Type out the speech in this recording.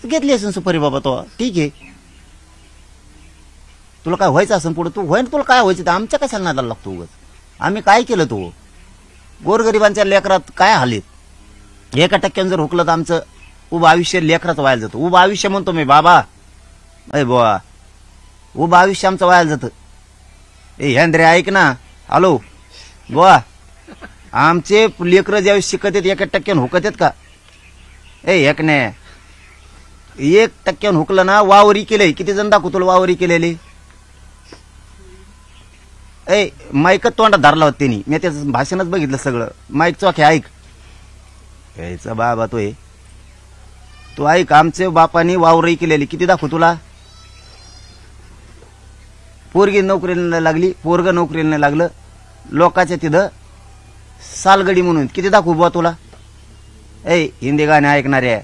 घेतली असेल सुपारी बाबा तो ठीक आहे. तुला काय व्हायचं असेल पुढे तू होय ना, तुला काय व्हायचं आमच्या कशाला नादाला लागतो उगाच. आम्ही काय केलं तो गोरगरिबांच्या लेकरात काय हालीत. 1% जर हुकलं तर आमचं उभं आयुष्य लेकराचं व्हायला जातं. उभं आयुष्य म्हणतो मी बाबा, अय बुवा उभं आयुष्य आमचं व्हायला जातं. ए ह्यांद्रे ऐक ना, हॅलो बुवा, आमचे लेकरं ज्यावेळेस शिकत आहेत 1% हुकत आहेत का? ए एक नाही 1% हुकलं ना वावरी केले. किती जण दाखवू तुला वावरी केलेली? ए माईकच तोंडात धरला होता त्यांनी, मी त्याचं भाषणच बघितलं सगळं. माईक चौके ऐक यायचा बाबा तू ऐक, आमचे बापानी वावरही केलेली किती दाखवू तुला? पोरगी नोकरीला लागली, पोरग नोकरीला नाही लागलं, लोकांच्या तिथं सालगडी म्हणून किती दाखवू बुवा तुला? ए हिंदी गाणे ऐकणारे